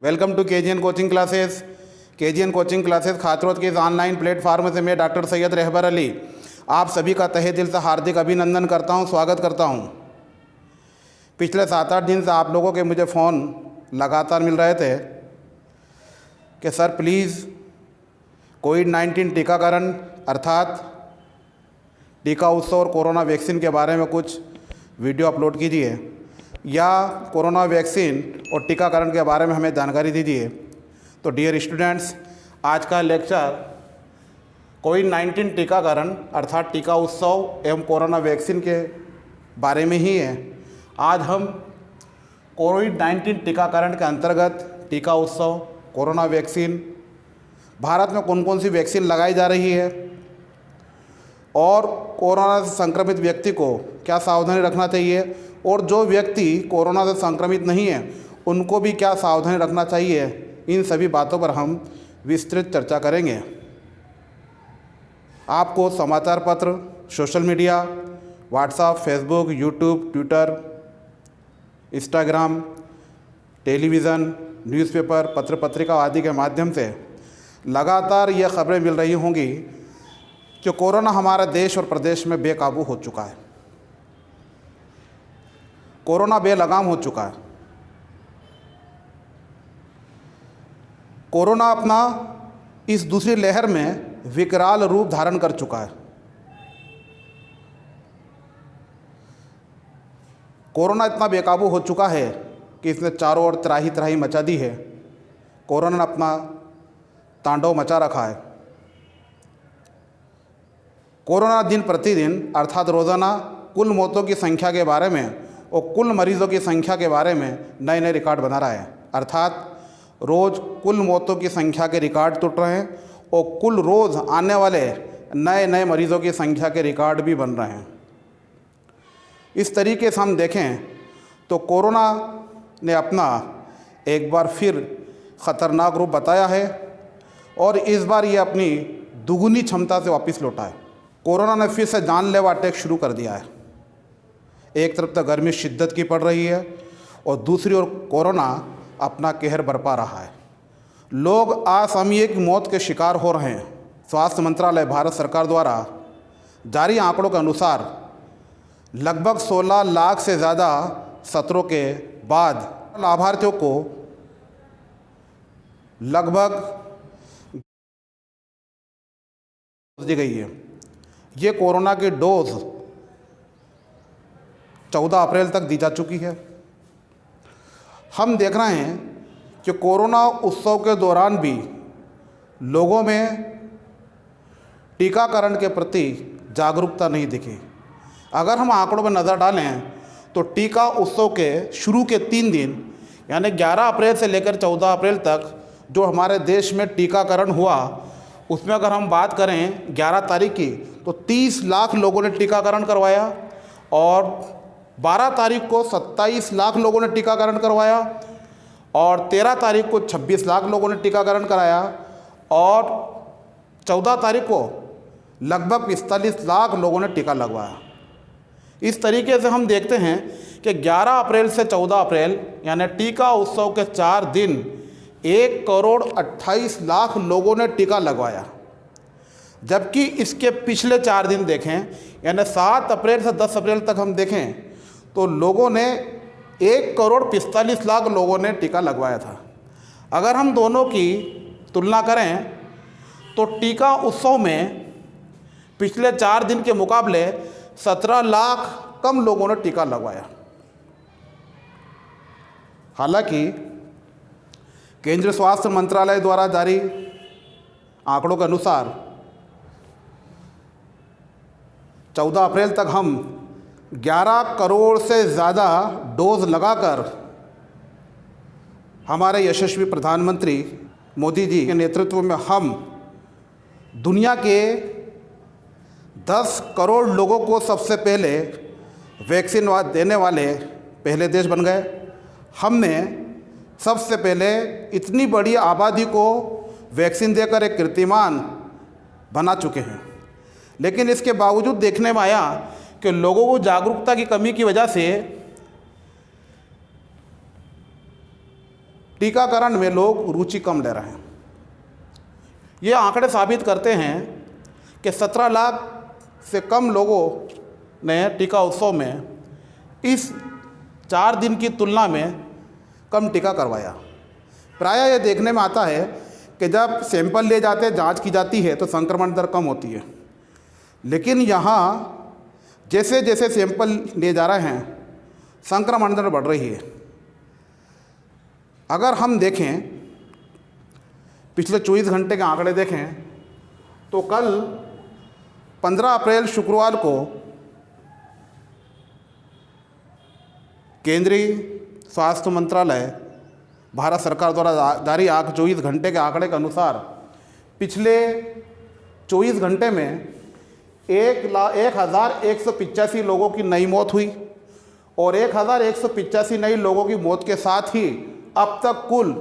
Welcome to KGN coaching classes. KGN coaching classes खातरों के इस ऑनलाइन प्लेटफार्म से मैं डॉक्टर सैयद रहबर अली आप सभी का तहे दिल से हार्दिक अभिनंदन करता हूं, स्वागत करता हूं। पिछले 7-8 दिन से आप लोगों के मुझे फ़ोन लगातार मिल रहे थे कि सर प्लीज़ कोविड-19 टीकाकरण अर्थात टीका उत्सव और कोरोना वैक्सीन के बारे में कुछ वीडियो अपलोड कीजिए या कोरोना वैक्सीन और टीकाकरण के बारे में हमें जानकारी दीजिए। तो डियर स्टूडेंट्स, आज का लेक्चर कोविड-19 टीकाकरण अर्थात टीका उत्सव एवं कोरोना वैक्सीन के बारे में ही है। आज हम कोविड-19 टीकाकरण के अंतर्गत टीका उत्सव, कोरोना वैक्सीन, भारत में कौन कौन सी वैक्सीन लगाई जा रही है और कोरोना से संक्रमित व्यक्ति को क्या सावधानी रखना चाहिए और जो व्यक्ति कोरोना से संक्रमित नहीं है उनको भी क्या सावधानी रखना चाहिए, इन सभी बातों पर हम विस्तृत चर्चा करेंगे। आपको समाचार पत्र, social media, WhatsApp, Facebook, YouTube, Twitter, Instagram, television, newspaper, पत्र पत्रिका आदि के माध्यम से लगातार ये खबरें मिल रही होंगी कि कोरोना हमारे देश और प्रदेश में बेकाबू हो चुका है, कोरोना बेलगाम हो चुका है। कोरोना अपना इस दूसरी लहर में विकराल रूप धारण कर चुका है। कोरोना इतना बेकाबू हो चुका है कि इसने चारों ओर त्राही त्राही मचा दी है। कोरोना ने अपना तांडव मचा रखा है। कोरोना दिन प्रतिदिन अर्थात रोज़ाना कुल मौतों की संख्या के बारे में और कुल मरीज़ों की संख्या के बारे में नए नए रिकॉर्ड बना रहा है। अर्थात रोज़ कुल मौतों की संख्या के रिकॉर्ड टूट रहे हैं और कुल रोज़ आने वाले नए नए मरीज़ों की संख्या के रिकॉर्ड भी बन रहे हैं। इस तरीके से हम देखें तो कोरोना ने अपना एक बार फिर ख़तरनाक रूप बताया है और इस बार ये अपनी दुगुनी क्षमता से वापस लौटा है। कोरोना ने फिर से जानलेवा अटैक शुरू कर दिया है। एक तरफ तो गर्मी शिद्दत की पड़ रही है और दूसरी ओर कोरोना अपना कहर बरपा रहा है। लोग असामयिक मौत के शिकार हो रहे हैं। स्वास्थ्य मंत्रालय भारत सरकार द्वारा जारी आंकड़ों के अनुसार लगभग 16 लाख से ज़्यादा सत्रों के बाद लाभार्थियों को लगभग दी गई है। ये कोरोना की डोज 14 अप्रैल तक दी जा चुकी है। हम देख रहे हैं कि कोरोना उत्सव के दौरान भी लोगों में टीकाकरण के प्रति जागरूकता नहीं दिखी। अगर हम आंकड़ों पर नज़र डालें तो टीका उत्सव के शुरू के 3 दिन यानी 11 अप्रैल से लेकर 14 अप्रैल तक जो हमारे देश में टीकाकरण हुआ, उसमें अगर हम बात करें 11 तारीख की तो 30 लाख लोगों ने टीकाकरण करवाया और 12 तारीख को 27 लाख लोगों ने टीकाकरण करवाया और 13 तारीख को 26 लाख लोगों ने टीकाकरण कराया और 14 तारीख को लगभग 45 लाख लोगों ने टीका लगवाया। इस तरीके से हम देखते हैं कि 11 अप्रैल से 14 अप्रैल यानी टीका उत्सव के 4 दिन 1,28,00,000 लोगों ने टीका लगवाया। जबकि इसके पिछले 4 दिन देखें यानी 7 अप्रैल से 10 अप्रैल तक हम देखें तो लोगों ने 1,45,00,000 लोगों ने टीका लगवाया था। अगर हम दोनों की तुलना करें तो टीका उत्सव में पिछले 4 दिन के मुकाबले 17 लाख कम लोगों ने टीका लगवाया। हालांकि केंद्रीय स्वास्थ्य मंत्रालय द्वारा जारी आंकड़ों के अनुसार 14 अप्रैल तक हम 11 करोड़ से ज़्यादा डोज लगाकर हमारे यशस्वी प्रधानमंत्री मोदी जी के नेतृत्व में हम दुनिया के 10 करोड़ लोगों को सबसे पहले वैक्सीन देने वाले पहले देश बन गए। हमने सबसे पहले इतनी बड़ी आबादी को वैक्सीन देकर एक कीर्तिमान बना चुके हैं। लेकिन इसके बावजूद देखने में आया कि लोगों को जागरूकता की कमी की वजह से टीकाकरण में लोग रुचि कम ले रहे हैं। ये आंकड़े साबित करते हैं कि 17 लाख से कम लोगों ने टीका उत्सव में इस 4 दिन की तुलना में कम टीका करवाया। प्रायः ये देखने में आता है कि जब सैंपल ले जाते हैं, जांच की जाती है तो संक्रमण दर कम होती है, लेकिन यहाँ जैसे जैसे सैंपल ले जा रहे हैं संक्रमण दर बढ़ रही है। अगर हम देखें पिछले 24 घंटे के आंकड़े देखें तो कल 15 अप्रैल शुक्रवार को केंद्रीय स्वास्थ्य मंत्रालय भारत सरकार द्वारा जारी 24 घंटे के आंकड़े के अनुसार पिछले 24 घंटे में 1,185 लोगों की नई मौत हुई और 1,185 नई लोगों की मौत के साथ ही अब तक कुल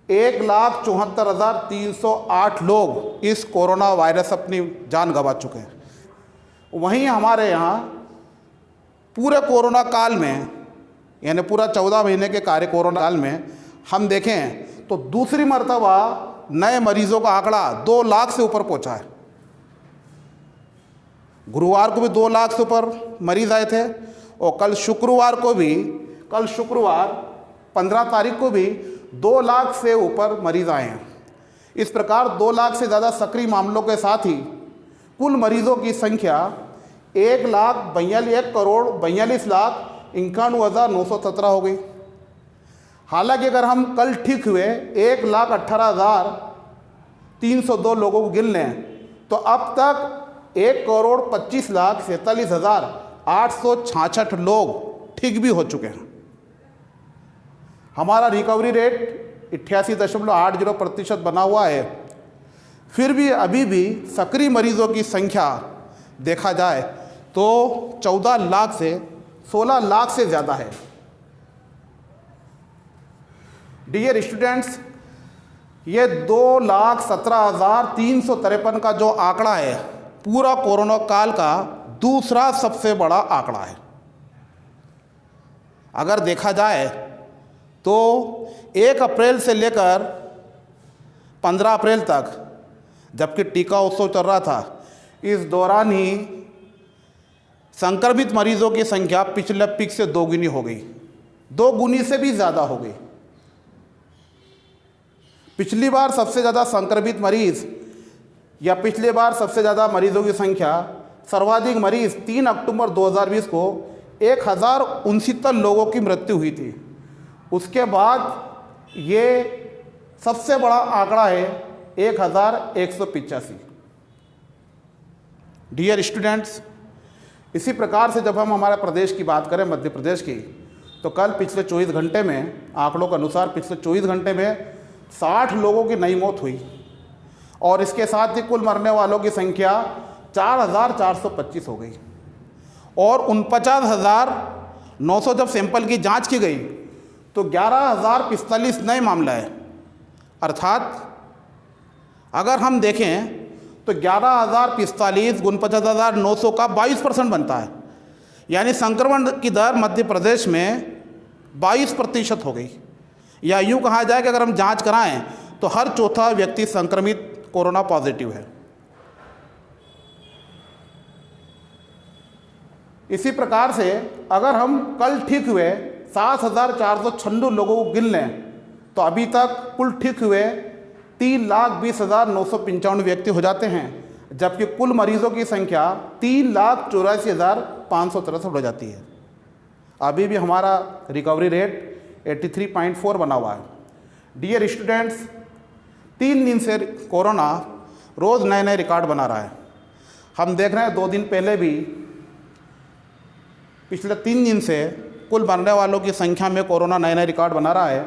1,74,308 लोग इस कोरोना वायरस अपनी जान गंवा चुके हैं। वहीं हमारे यहाँ पूरे कोरोना काल में, यानी पूरा 14 महीने के कार्य कोरोना काल में हम देखें तो दूसरी मर्तबा नए मरीजों का आंकड़ा 2 लाख से ऊपर पहुंचा है। गुरुवार को भी 2 लाख से ऊपर मरीज आए थे और कल शुक्रवार 15 तारीख को भी 2 लाख से ऊपर मरीज आए हैं। इस प्रकार 2 लाख से ज़्यादा सक्रिय मामलों के साथ ही कुल मरीजों की संख्या 1,42,91,917 हो गई। हालांकि अगर हम कल ठीक हुए 1,18,302 लोगों को गिन लें तो अब तक 1,45,47,866 लोग ठीक भी हो चुके हैं। हमारा रिकवरी रेट 88.80% बना हुआ है। फिर भी अभी भी सक्रिय मरीजों की संख्या देखा जाए तो 14 लाख से 16 लाख से ज़्यादा है। डियर स्टूडेंट्स, ये 2,17,353 का जो आंकड़ा है पूरा कोरोना काल का दूसरा सबसे बड़ा आंकड़ा है। अगर देखा जाए तो 1 अप्रैल से लेकर 15 अप्रैल तक, जबकि टीका उत्सव चल रहा था, इस दौरान ही संक्रमित मरीजों की संख्या पिछले पीक से 2 गुनी हो गई, 2 गुनी से भी ज़्यादा हो गई। पिछली बार सबसे ज़्यादा संक्रमित मरीज या पिछले बार सबसे ज़्यादा मरीजों की संख्या, सर्वाधिक मरीज 3 अक्टूबर 2020 को 1,069 लोगों की मृत्यु हुई थी। उसके बाद ये सबसे बड़ा आंकड़ा है 1,185। डियर स्टूडेंट्स, इसी प्रकार से जब हम हमारे प्रदेश की बात करें, मध्य प्रदेश की, तो कल पिछले 24 घंटे में आंकड़ों के अनुसार पिछले 24 घंटे में 60 लोगों की नई मौत हुई और इसके साथ ही कुल मरने वालों की संख्या 4,425 हो गई और 49,900 जब सैंपल की जांच की गई तो 11,045 नए मामला है। अर्थात अगर हम देखें तो 11,045 49,900 का 22% बनता है, यानी संक्रमण की दर मध्य प्रदेश में 22% हो गई। या यूँ कहा जाए कि अगर हम जांच कराएं तो हर चौथा व्यक्ति संक्रमित कोरोना पॉजिटिव है। इसी प्रकार से अगर हम कल ठीक हुए 7,496 लोगों को गिन लें तो अभी तक कुल ठीक हुए 3,20,995 व्यक्ति हो जाते हैं, जबकि कुल मरीजों की संख्या 3,84,563 हो जाती है। अभी भी हमारा रिकवरी रेट 83.4 बना हुआ है। डियर स्टूडेंट्स, 3 दिन से कोरोना रोज़ नए नए रिकॉर्ड बना रहा है। हम देख रहे हैं 2 दिन पहले भी पिछले 3 दिन से कुल मरने वालों की संख्या में कोरोना नए नए रिकॉर्ड बना रहा है।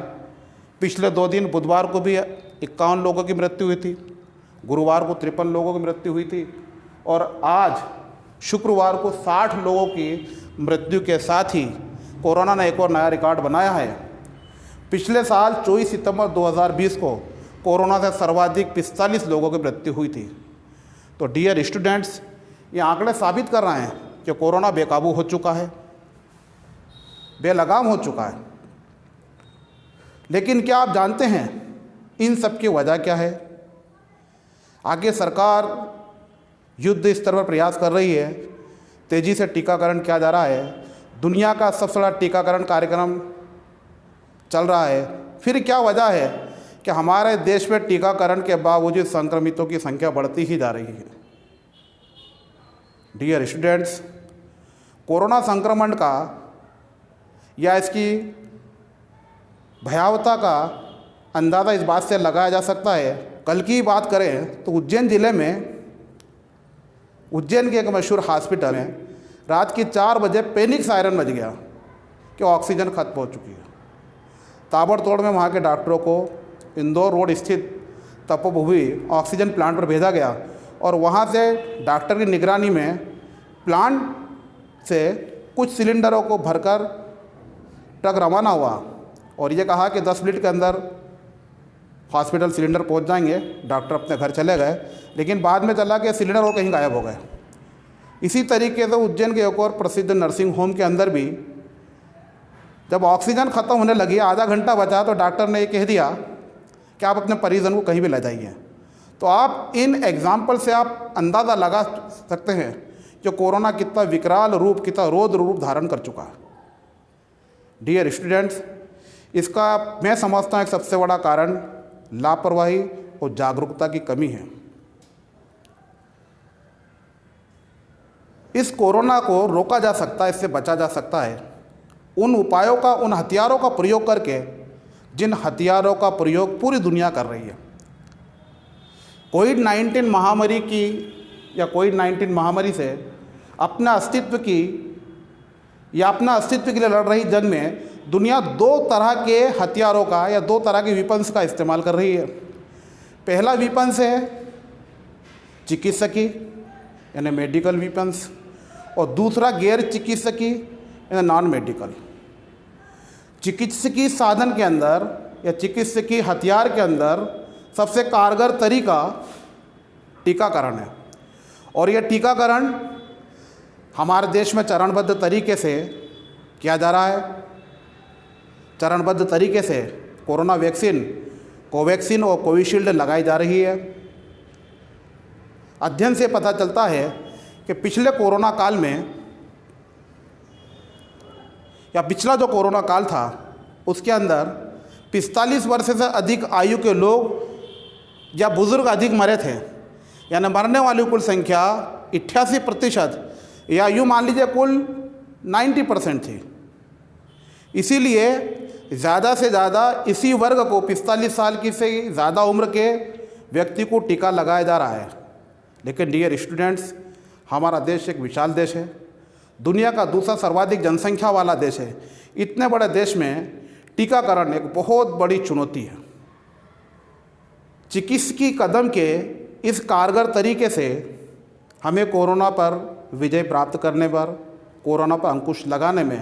पिछले 2 दिन बुधवार को भी 51 लोगों की मृत्यु हुई थी, गुरुवार को 53 लोगों की मृत्यु हुई थी और आज शुक्रवार को 60 लोगों की मृत्यु के साथ ही कोरोना ने एक और नया रिकॉर्ड बनाया है। पिछले साल 24 सितंबर 2020 को कोरोना से सर्वाधिक 45 लोगों की मृत्यु हुई थी। तो डियर स्टूडेंट्स, ये आंकड़े साबित कर रहे हैं कि कोरोना बेकाबू हो चुका है, बेलगाम हो चुका है। लेकिन क्या आप जानते हैं इन सब की वजह क्या है? आगे सरकार युद्ध स्तर पर प्रयास कर रही है, तेज़ी से टीकाकरण किया जा रहा है, दुनिया का सबसे बड़ा टीकाकरण कार्यक्रम चल रहा है, फिर क्या वजह है कि हमारे देश में टीकाकरण के बावजूद संक्रमितों की संख्या बढ़ती ही जा रही है? डियर स्टूडेंट्स, कोरोना संक्रमण का या इसकी भयावहता का अंदाज़ा इस बात से लगाया जा सकता है। कल की बात करें तो उज्जैन ज़िले में उज्जैन के एक मशहूर हॉस्पिटल में रात की 4 बजे पैनिक सायरन बज गया कि ऑक्सीजन खत्म हो चुकी है। ताबड़तोड़ में वहाँ के डॉक्टरों को इंदौर रोड स्थित तपोभूमि ऑक्सीजन प्लांट पर भेजा गया और वहाँ से डॉक्टर की निगरानी में प्लांट से कुछ सिलेंडरों को भरकर ट्रक रवाना हुआ और ये कहा कि 10 मिनट के अंदर हॉस्पिटल सिलेंडर पहुंच जाएंगे। डॉक्टर अपने घर चले गए, लेकिन बाद में चला कि सिलेंडर और कहीं गायब हो गए। इसी तरीके से उज्जैन के एक और प्रसिद्ध नर्सिंग होम के अंदर भी जब ऑक्सीजन ख़त्म होने लगी, आधा घंटा बचा, तो डॉक्टर ने ये कह दिया कि आप अपने परिजन को कहीं भी ले जाइए। तो आप इन एग्जाम्पल से आप अंदाज़ा लगा सकते हैं कि कोरोना कितना विकराल रूप, कितना रौद्र रूप धारण कर चुका है। डियर स्टूडेंट्स, इसका मैं समझता हूँ एक सबसे बड़ा कारण लापरवाही और जागरूकता की कमी है। इस कोरोना को रोका जा सकता है, इससे बचा जा सकता है उन उपायों का, उन हथियारों का प्रयोग करके जिन हथियारों का प्रयोग पूरी दुनिया कर रही है। कोविड-19 महामारी की या कोविड-19 महामारी से अपना अस्तित्व की या अपना अस्तित्व के लिए लड़ रही जंग में दुनिया 2 तरह के हथियारों का या 2 तरह के वेपन्स का इस्तेमाल कर रही है। पहला वेपन्स है चिकित्सकीय यानी मेडिकल वेपन्स, और दूसरा गैर चिकित्सकीय यानी नॉन मेडिकल। चिकित्सकीय साधन के अंदर या चिकित्सकीय हथियार के अंदर सबसे कारगर तरीका टीकाकरण है, और यह टीकाकरण हमारे देश में चरणबद्ध तरीके से किया जा रहा है। चरणबद्ध तरीके से कोरोना वैक्सीन, कोवैक्सीन और कोविशील्ड लगाई जा रही है। अध्ययन से पता चलता है कि पिछले कोरोना काल में या पिछला जो कोरोना काल था उसके अंदर 45 वर्ष से अधिक आयु के लोग या बुज़ुर्ग अधिक मरे थे, यानी मरने वाली कुल संख्या 88% या यूँ मान लीजिए कुल 90% थी। इसीलिए ज़्यादा से ज़्यादा इसी वर्ग को 45 साल की से ज़्यादा उम्र के व्यक्ति को टीका लगाया जा रहा है। लेकिन डियर स्टूडेंट्स, हमारा देश एक विशाल देश है, दुनिया का दूसरा सर्वाधिक जनसंख्या वाला देश है। इतने बड़े देश में टीकाकरण एक बहुत बड़ी चुनौती है। चिकित्सकीय कदम के इस कारगर तरीके से हमें कोरोना पर विजय प्राप्त करने पर, कोरोना पर अंकुश लगाने में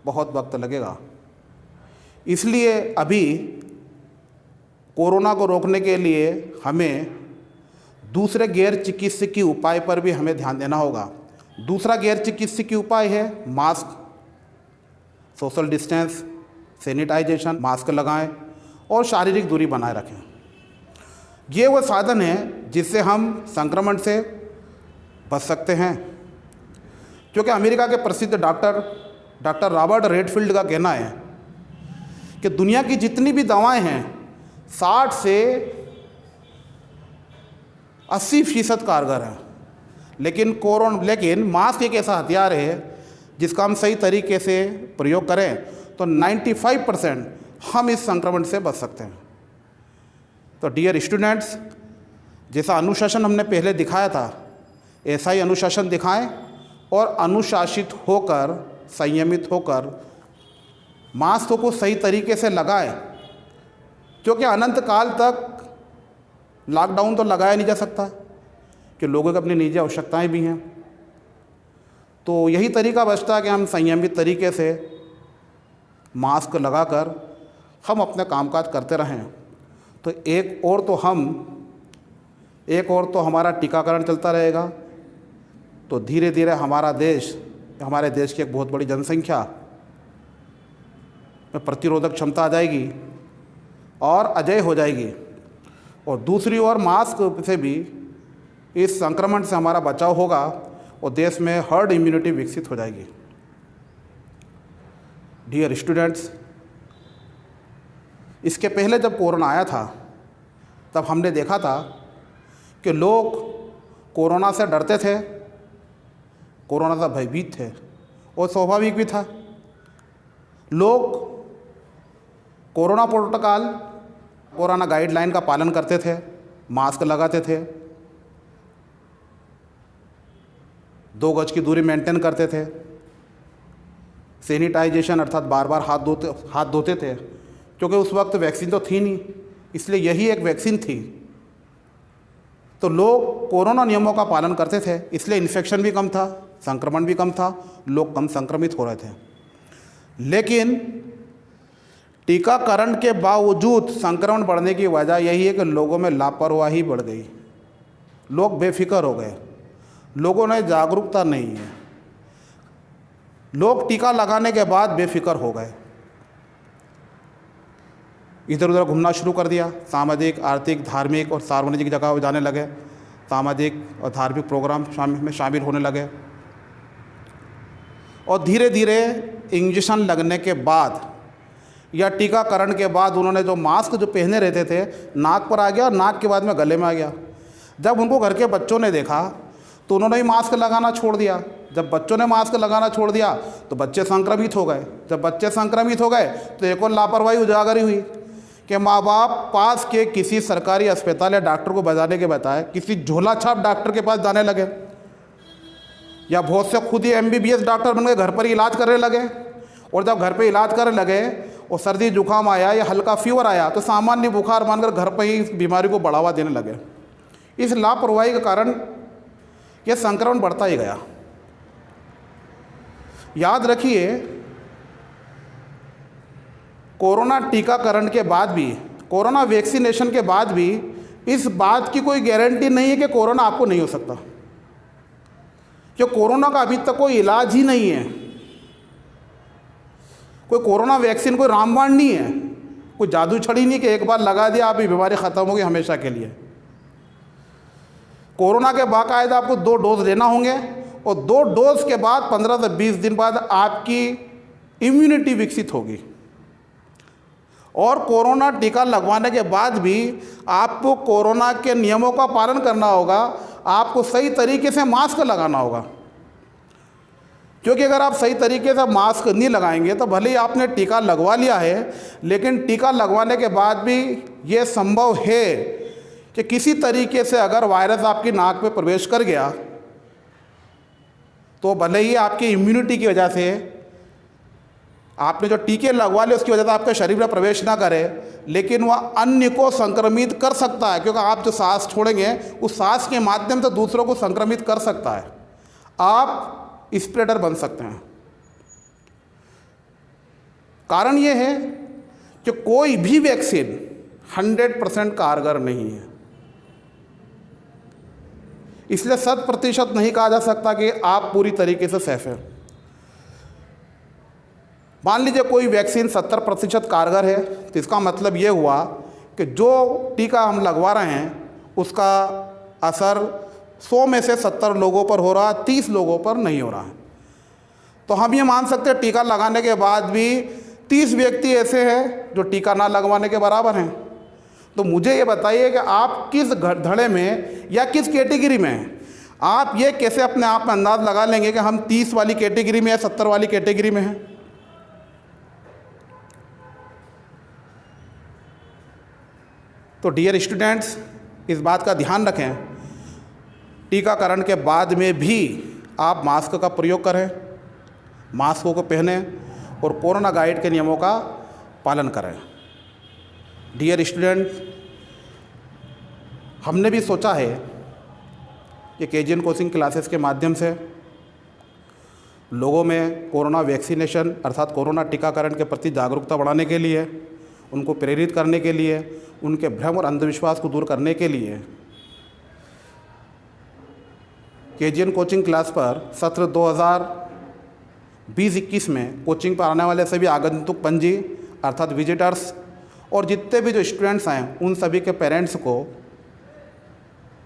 बहुत वक्त लगेगा। इसलिए अभी कोरोना को रोकने के लिए हमें दूसरे गैर चिकित्सकीय उपाय पर भी हमें ध्यान देना होगा। दूसरा गैर चिकित्सकीय उपाय है mask, social distance, sanitization, mask लगाएं और शारीरिक दूरी बनाए रखें। ये वो साधन है जिससे हम संक्रमण से बच सकते हैं। क्योंकि अमेरिका के प्रसिद्ध डॉक्टर रॉबर्ट रेडफील्ड का कहना है कि दुनिया की जितनी भी दवाएं हैं 60 से 80% कारगर हैं, लेकिन मास्क एक ऐसा हथियार है जिसका हम सही तरीके से प्रयोग करें तो 95% हम इस संक्रमण से बच सकते हैं। तो डियर स्टूडेंट्स, जैसा अनुशासन हमने पहले दिखाया था ऐसा ही अनुशासन दिखाएं और अनुशासित होकर, संयमित होकर मास्क को सही तरीके से लगाएं, क्योंकि अनंत काल तक लॉकडाउन तो लगाया नहीं जा सकता कि लोगों की अपनी निजी आवश्यकताएं भी हैं। तो यही तरीका बचता है कि हम संयमित तरीके से मास्क लगाकर हम अपने कामकाज करते रहें। तो एक और तो हमारा टीकाकरण चलता रहेगा, तो धीरे धीरे हमारे देश की एक बहुत बड़ी जनसंख्या में प्रतिरोधक क्षमता आ जाएगी और अजेय हो जाएगी। और दूसरी ओर मास्क से भी इस संक्रमण से हमारा बचाव होगा और देश में हर्ड इम्यूनिटी विकसित हो जाएगी। डियर स्टूडेंट्स, इसके पहले जब कोरोना आया था तब हमने देखा था कि लोग कोरोना से डरते थे, कोरोना से भयभीत थे और स्वाभाविक भी था। लोग कोरोना प्रोटोकॉल, कोरोना गाइडलाइन का पालन करते थे, मास्क लगाते थे, 2 गज की दूरी मेंटेन करते थे, सैनिटाइजेशन अर्थात बार बार हाथ धोते थे, क्योंकि उस वक्त वैक्सीन तो थी नहीं, इसलिए यही एक वैक्सीन थी। तो लोग कोरोना नियमों का पालन करते थे, इसलिए इन्फेक्शन भी कम था, संक्रमण भी कम था, लोग कम संक्रमित हो रहे थे। लेकिन टीकाकरण के बावजूद संक्रमण बढ़ने की वजह यही है कि लोगों में लापरवाही बढ़ गई, लोग बेफिक्र हो गए, लोगों में जागरूकता नहीं है। लोग टीका लगाने के बाद बेफिक्र हो गए, इधर उधर घूमना शुरू कर दिया, सामाजिक, आर्थिक, धार्मिक और सार्वजनिक जगह पर जाने लगे, सामाजिक और धार्मिक प्रोग्राम में शामिल होने लगे। और धीरे धीरे इंजेक्शन लगने के बाद या टीकाकरण के बाद उन्होंने जो मास्क जो पहने रहते थे नाक पर आ गया और नाक के बाद में गले में आ गया। जब उनको घर के बच्चों ने देखा तो उन्होंने ही मास्क लगाना छोड़ दिया। जब बच्चों ने मास्क लगाना छोड़ दिया तो बच्चे संक्रमित हो गए। जब बच्चे संक्रमित हो गए तो एक और लापरवाही उजागर हुई कि माँ बाप पास के किसी सरकारी अस्पताल या डॉक्टर को बजाने के बताए किसी झोला छाप डॉक्टर के पास जाने लगे, या बहुत से खुद ही MBBS डॉक्टर बन गए, घर पर ही इलाज करने लगे। और जब घर पे इलाज करने लगे और सर्दी जुकाम आया या हल्का फीवर आया तो सामान्य बुखार मानकर घर पर ही इस बीमारी को बढ़ावा देने लगे। इस लापरवाही के कारण यह संक्रमण बढ़ता ही गया। याद रखिए, कोरोना टीकाकरण के बाद भी, कोरोना वैक्सीनेशन के बाद भी इस बात की कोई गारंटी नहीं है कि कोरोना आपको नहीं हो सकता, क्योंकि कोरोना का अभी तक कोई इलाज ही नहीं है। कोई कोरोना वैक्सीन कोई रामबाण नहीं है, कोई जादू छड़ी नहीं कि एक बार लगा दिया आप ये बीमारी ख़त्म होगी हमेशा के लिए। कोरोना के बाकायदा आपको 2 डोज लेना होंगे और 2 डोज के बाद 15 से 20 दिन बाद आपकी इम्यूनिटी विकसित होगी। और कोरोना टीका लगवाने के बाद भी आपको कोरोना के नियमों का पालन करना होगा, आपको सही तरीके से मास्क लगाना होगा। क्योंकि अगर आप सही तरीके से मास्क नहीं लगाएंगे तो भले ही आपने टीका लगवा लिया है, लेकिन टीका लगवाने के बाद भी ये संभव है कि किसी तरीके से अगर वायरस आपकी नाक में प्रवेश कर गया तो भले ही आपकी इम्यूनिटी की वजह से, आपने जो टीके लगवा लिए उसकी वजह से आपके शरीर में प्रवेश ना करे, लेकिन वह अन्य को संक्रमित कर सकता है, क्योंकि आप जो सांस छोड़ेंगे उस सांस के माध्यम से दूसरों को संक्रमित कर सकता है। आप स्प्रेडर बन सकते हैं। कारण यह है कि कोई भी वैक्सीन 100% कारगर नहीं है, इसलिए 100% नहीं कहा जा सकता कि आप पूरी तरीके से सेफ हैं। मान लीजिए कोई वैक्सीन 70% कारगर है तो इसका मतलब ये हुआ कि जो टीका हम लगवा रहे हैं उसका असर 100 में से 70 लोगों पर हो रहा, 30 लोगों पर नहीं हो रहा है। तो हम ये मान सकते हैं टीका लगाने के बाद भी 30 व्यक्ति ऐसे हैं जो टीका ना लगवाने के बराबर हैं। तो मुझे ये बताइए कि आप किस धड़े में या किस कैटेगरी में हैं। आप ये कैसे अपने आप में अंदाज़ लगा लेंगे कि हम 30 वाली कैटेगरी में या 70 वाली कैटेगरी में हैं। तो डियर स्टूडेंट्स, इस बात का ध्यान रखें, टीकाकरण के बाद में भी आप मास्क का प्रयोग करें, मास्कों को पहने और कोरोना गाइड के नियमों का पालन करें। डियर स्टूडेंट, हमने भी सोचा है कि केजीएन कोचिंग क्लासेस के माध्यम से लोगों में कोरोना वैक्सीनेशन अर्थात कोरोना टीकाकरण के प्रति जागरूकता बढ़ाने के लिए, उनको प्रेरित करने के लिए, उनके भ्रम और अंधविश्वास को दूर करने के लिए केजीएन कोचिंग क्लास पर सत्र 2020-21 में कोचिंग पर आने वाले सभी आगंतुक पंजी अर्थात विजिटर्स और जितने भी जो स्टूडेंट्स हैं उन सभी के पेरेंट्स को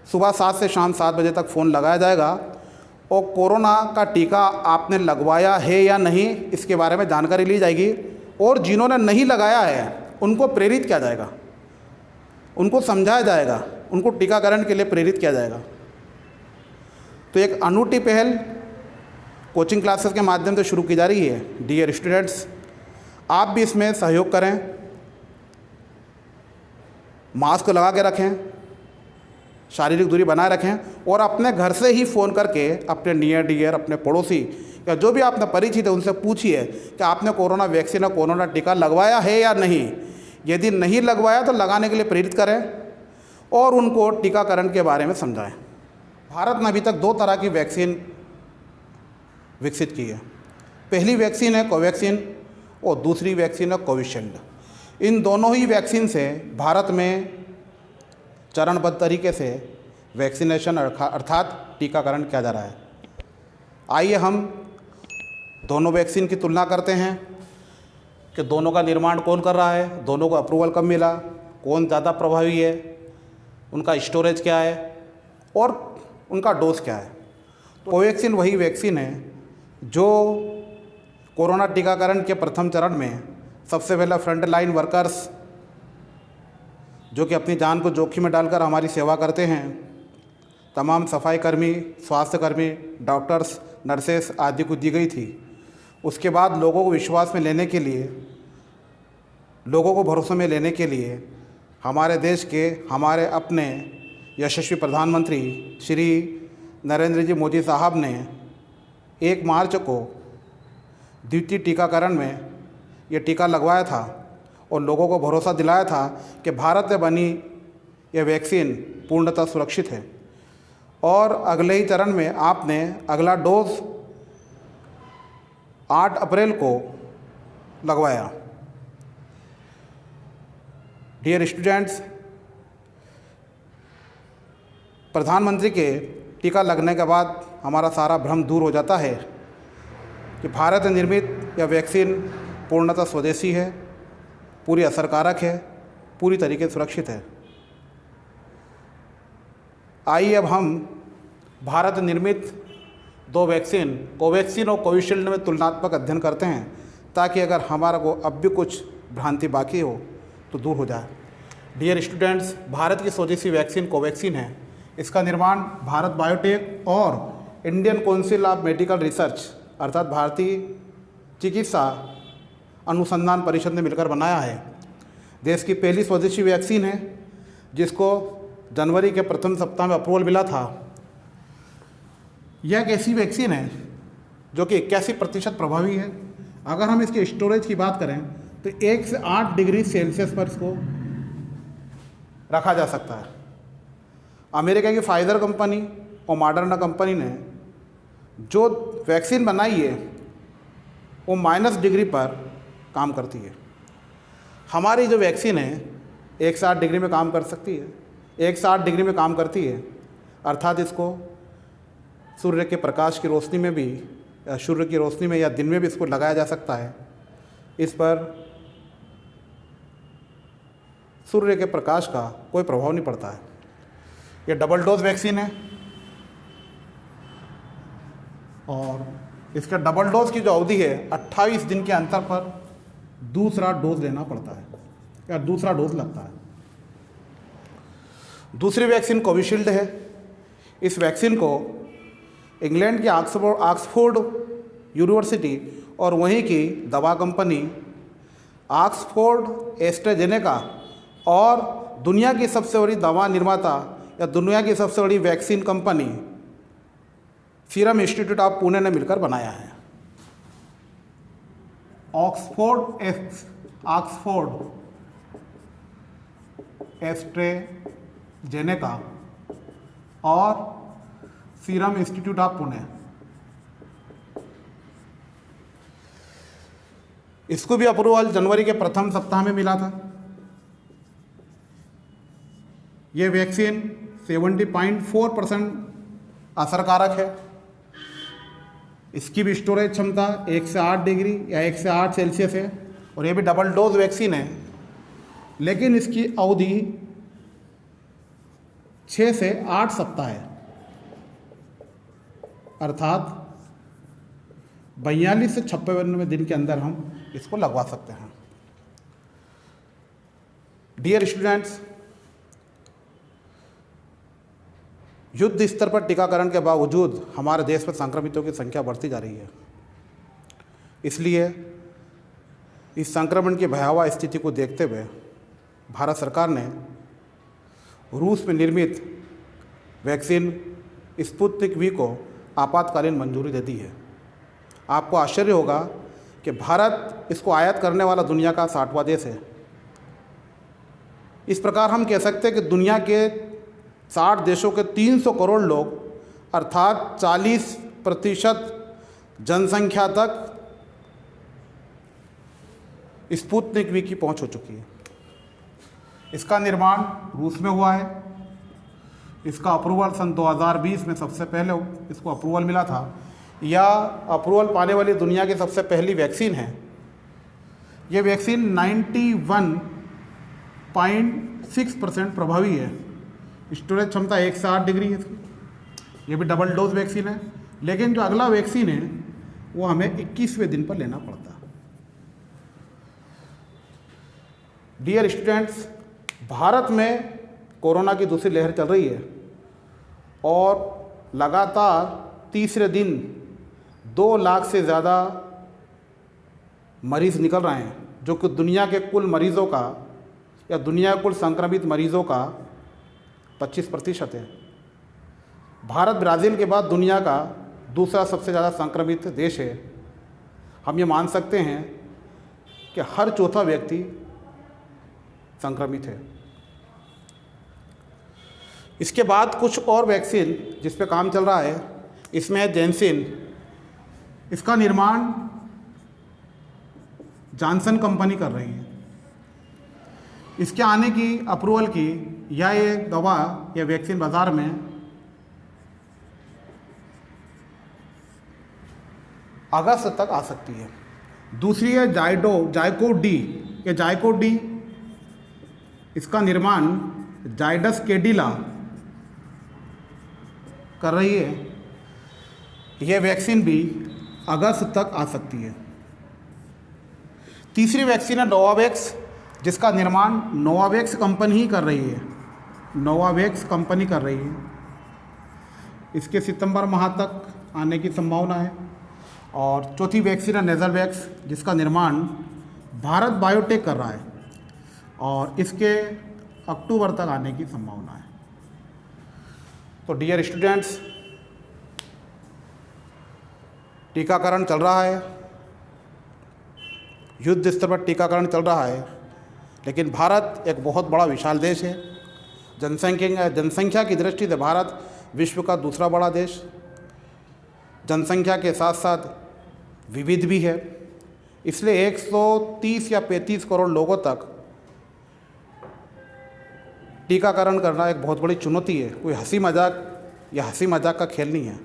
सुबह 7 से शाम 7 बजे तक फ़ोन लगाया जाएगा और कोरोना का टीका आपने लगवाया है या नहीं इसके बारे में जानकारी ली जाएगी। और जिन्होंने नहीं लगाया है उनको प्रेरित किया जाएगा, उनको समझाया जाएगा, उनको टीकाकरण के लिए प्रेरित किया जाएगा। तो एक अनूठी पहल कोचिंग क्लासेस के माध्यम से शुरू की जा रही है। डियर स्टूडेंट्स, आप भी इसमें सहयोग करें, मास्क लगा के रखें, शारीरिक दूरी बनाए रखें और अपने घर से ही फ़ोन करके अपने नियर डियर, अपने पड़ोसी या जो भी आपने परिचित है उनसे पूछिए कि आपने कोरोना वैक्सीन या कोरोना टीका लगवाया है या नहीं। यदि नहीं लगवाया तो लगाने के लिए प्रेरित करें और उनको टीकाकरण के बारे में समझाएं। भारत ने अभी तक 2 तरह की वैक्सीन विकसित की है। पहली वैक्सीन है कोवैक्सीन और दूसरी वैक्सीन है कोविशील्ड। इन दोनों ही वैक्सीन से भारत में चरणबद्ध तरीके से वैक्सीनेशन अर्थात टीकाकरण किया जा रहा है। आइए हम दोनों वैक्सीन की तुलना करते हैं कि दोनों का निर्माण कौन कर रहा है, दोनों को अप्रूवल कब मिला, कौन ज़्यादा प्रभावी है, उनका स्टोरेज क्या है और उनका डोज क्या है। कोवैक्सीन वही वैक्सीन है जो कोरोना टीकाकरण के प्रथम चरण में सबसे पहले फ्रंट लाइन वर्कर्स जो कि अपनी जान को जोखिम में डालकर हमारी सेवा करते हैं, तमाम सफाई कर्मी, स्वास्थ्य कर्मी, डॉक्टर्स, नर्सेस आदि को दी गई थी। उसके बाद लोगों को विश्वास में लेने के लिए, लोगों को भरोसे में लेने के लिए हमारे देश के हमारे अपने यशस्वी प्रधानमंत्री श्री नरेंद्र जी मोदी साहब ने 1 मार्च को द्वितीय टीकाकरण में ये टीका लगवाया था और लोगों को भरोसा दिलाया था कि भारत में बनी यह वैक्सीन पूर्णतः सुरक्षित है। और अगले ही चरण में आपने अगला डोज 8 अप्रैल को लगवाया। डियर स्टूडेंट्स, प्रधानमंत्री के टीका लगने के बाद हमारा सारा भ्रम दूर हो जाता है कि भारत निर्मित यह वैक्सीन पूर्णतः स्वदेशी है, पूरी असरकारक है, पूरी तरीके से सुरक्षित है। आइए अब हम भारत निर्मित 2 वैक्सीन कोवैक्सीन और कोविशील्ड में तुलनात्मक अध्ययन करते हैं ताकि अगर हमारा को अब भी कुछ भ्रांति बाकी हो तो दूर हो जाए। डियर स्टूडेंट्स, भारत की स्वदेशी वैक्सीन कोवैक्सीन है। इसका निर्माण भारत बायोटेक और Indian council of medical research अर्थात भारतीय चिकित्सा अनुसंधान परिषद ने मिलकर बनाया है। देश की पहली स्वदेशी वैक्सीन है जिसको जनवरी के प्रथम सप्ताह में अप्रूवल मिला था। यह एक ऐसी वैक्सीन है जो कि 81% प्रभावी है। अगर हम इसके स्टोरेज की बात करें तो 1 से 8 डिग्री सेल्सियस पर इसको रखा जा सकता है। अमेरिका की फाइजर कंपनी और मॉडर्ना कंपनी ने जो वैक्सीन बनाई है वो -, डिग्री पर काम करती है। हमारी जो वैक्सीन है 1 से 8 डिग्री में काम कर सकती है, 1 से 8 डिग्री में काम करती है अर्थात इसको सूर्य के प्रकाश की रोशनी में भी या सूर्य की रोशनी में या दिन में भी इसको लगाया जा सकता है। इस पर सूर्य के प्रकाश का कोई प्रभाव नहीं पड़ता है। यह डबल डोज वैक्सीन है और इसका डबल डोज की जो अवधि है 28 दिन के अंतर पर दूसरा डोज लेना पड़ता है या दूसरा डोज लगता है। दूसरी वैक्सीन कोविशील्ड है। इस वैक्सीन को इंग्लैंड की ऑक्सफोर्ड यूनिवर्सिटी और वहीं की दवा कंपनी ऑक्सफोर्ड एस्ट्राजेनेका और दुनिया की सबसे बड़ी दवा निर्माता या दुनिया की सबसे बड़ी vaccine company serum institute of Pune ने मिलकर बनाया है। ऑक्सफोर्ड एस्ट्राजेनेका और सीरम इंस्टीट्यूट ऑफ पुणे, इसको भी अप्रूवल जनवरी के प्रथम सप्ताह में मिला था। ये वैक्सीन 70.4% असरकारक है। इसकी भी स्टोरेज क्षमता 1 से 8 डिग्री या 1 से 8 सेल्सियस है और ये भी डबल डोज वैक्सीन है लेकिन इसकी अवधि 6 से 8 सप्ताह है, अर्थात 42 से 56 दिन के अंदर हम इसको लगवा सकते हैं। डियर स्टूडेंट्स, युद्ध स्तर पर टीकाकरण के बावजूद हमारे देश में संक्रमितों की संख्या बढ़ती जा रही है। इसलिए इस संक्रमण की भयावह स्थिति को देखते हुए भारत सरकार ने रूस में निर्मित वैक्सीन स्पुतनिक वी को आपातकालीन मंजूरी दे दी है। आपको आश्चर्य होगा कि भारत इसको आयात करने वाला दुनिया का 60वां देश है। इस प्रकार हम कह सकते हैं कि दुनिया के 60 देशों के 300 करोड़ लोग, अर्थात 40% जनसंख्या तक स्पुतनिक वी की पहुंच हो चुकी है। इसका निर्माण रूस में हुआ है। इसका अप्रूवल सन 2020 में सबसे पहले इसको अप्रूवल मिला था। यह अप्रूवल पाने वाली दुनिया की सबसे पहली वैक्सीन है। ये वैक्सीन 91.6% प्रभावी है। स्टोरेज क्षमता 1 से 8 डिग्री है इसकी। ये भी डबल डोज वैक्सीन है। लेकिन जो अगला वैक्सीन है वो हमें 21वें दिन पर लेना पड़ता है। डियर स्टूडेंट्स, भारत में कोरोना की दूसरी लहर चल रही है और लगातार तीसरे दिन 2 लाख से ज़्यादा मरीज़ निकल रहे हैं, जो कि दुनिया के कुल मरीज़ों का या दुनिया के कुल संक्रमित मरीज़ों का 25% है। भारत ब्राज़ील के बाद दुनिया का दूसरा सबसे ज़्यादा संक्रमित देश है। हम ये मान सकते हैं कि हर चौथा व्यक्ति संक्रमित है। इसके बाद कुछ और वैक्सीन जिस पे काम चल रहा है, इसमें है जैनसिन। इसका निर्माण जॉनसन कंपनी कर रही है। इसके आने की अप्रूवल की ये दवा या वैक्सीन बाज़ार में अगस्त तक आ सकती है। दूसरी है जाइकोड डी। ये जाइकोड डी, इसका निर्माण जाइडस कैडिला कर रही है। यह वैक्सीन भी अगस्त तक आ सकती है। तीसरी वैक्सीन है नोवावैक्स, जिसका निर्माण नोवावैक्स कंपनी ही कर रही है। नोवावैक्स कंपनी कर रही है। इसके सितंबर माह तक आने की संभावना है। और चौथी वैक्सीन है नेजलवैक्स, जिसका निर्माण भारत बायोटेक कर रहा है और इसके अक्टूबर तक आने की संभावना है। तो डियर स्टूडेंट्स, टीकाकरण चल रहा है, युद्ध स्तर पर टीकाकरण चल रहा है, लेकिन भारत एक बहुत बड़ा विशाल देश है। जनसंख्या की दृष्टि से भारत विश्व का दूसरा बड़ा देश, जनसंख्या के साथ साथ विविध भी है। इसलिए 130 या 35 करोड़ लोगों तक टीकाकरण करना एक बहुत बड़ी चुनौती है। कोई हंसी मजाक का खेल नहीं है।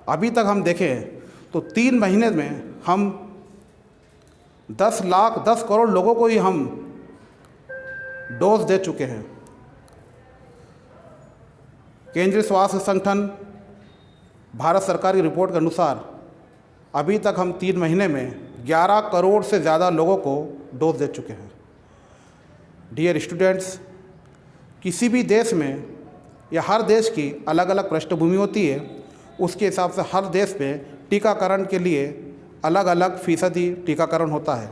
अभी तक हम देखें तो 3 महीने में हम 10 करोड़ लोगों को ही हम डोज दे चुके हैं। केंद्रीय स्वास्थ्य संगठन भारत सरकार की रिपोर्ट के अनुसार अभी तक हम 3 महीने में 11 करोड़ से ज़्यादा लोगों को डोज दे चुके हैं। डियर स्टूडेंट्स, किसी भी देश में या हर देश की अलग अलग पृष्ठभूमि होती है। उसके हिसाब से हर देश में टीकाकरण के लिए अलग अलग फीसदी टीकाकरण होता है।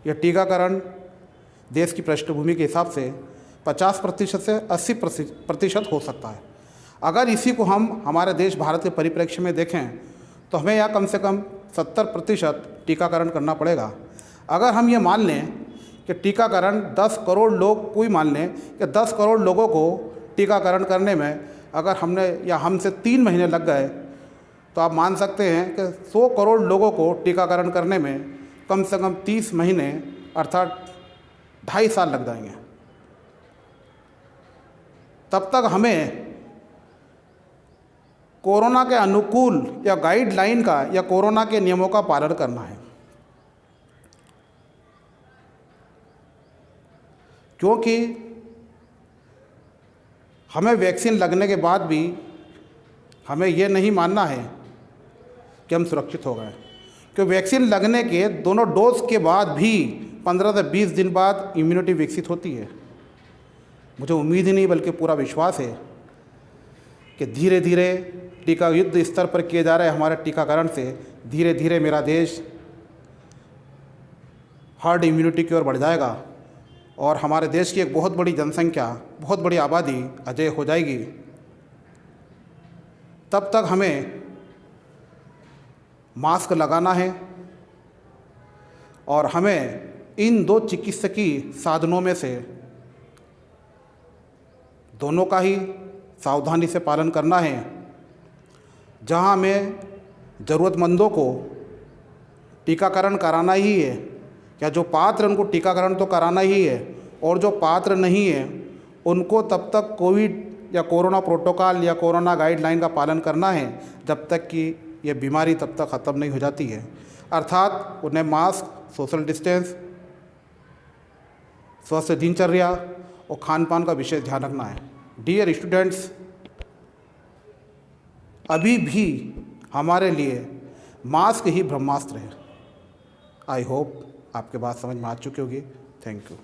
यह टीकाकरण देश की पृष्ठभूमि के हिसाब से 50% से 80% हो सकता है। अगर इसी को हम हमारे देश भारत के परिप्रेक्ष्य में देखें तो हमें यहाँ कम से कम 70% टीकाकरण करना पड़ेगा। अगर हम ये मान लें कि टीकाकरण 10 करोड़ लोग, कोई मान लें कि 10 करोड़ लोगों को टीकाकरण करने में अगर हमसे 3 महीने लग गए, तो आप मान सकते हैं कि 100 करोड़ लोगों को टीकाकरण करने में कम से कम 30 महीने अर्थात 2.5 साल लग जाएंगे। तब तक हमें कोरोना के अनुकूल या गाइडलाइन का या कोरोना के नियमों का पालन करना है। क्योंकि हमें वैक्सीन लगने के बाद भी हमें ये नहीं मानना है कि हम सुरक्षित हो गए, कि वैक्सीन लगने के दोनों डोज के बाद भी 15 से 20 दिन बाद इम्यूनिटी विकसित होती है। मुझे उम्मीद ही नहीं बल्कि पूरा विश्वास है कि धीरे धीरे टीका युद्ध स्तर पर किए जा रहे हमारे टीकाकरण से धीरे धीरे मेरा देश हर्ड इम्यूनिटी की ओर बढ़ जाएगा और हमारे देश की एक बहुत बड़ी जनसंख्या, बहुत बड़ी आबादी अजेय हो जाएगी। तब तक हमें मास्क लगाना है और हमें इन दो चिकित्सकीय साधनों में से दोनों का ही सावधानी से पालन करना है। जहां हमें ज़रूरतमंदों को टीकाकरण कराना ही है, या जो पात्र उनको टीकाकरण तो कराना ही है, और जो पात्र नहीं है उनको तब तक कोविड या कोरोना प्रोटोकॉल या कोरोना गाइडलाइन का पालन करना है जब तक कि ये बीमारी तब तक ख़त्म नहीं हो जाती है। अर्थात उन्हें मास्क, सोशल डिस्टेंस, स्वस्थ दिनचर्या और खान पान का विशेष ध्यान रखना है। डियर स्टूडेंट्स, अभी भी हमारे लिए मास्क ही ब्रह्मास्त्र है। आई होप आपके बात समझ में आ चुकी होगी। Thank you.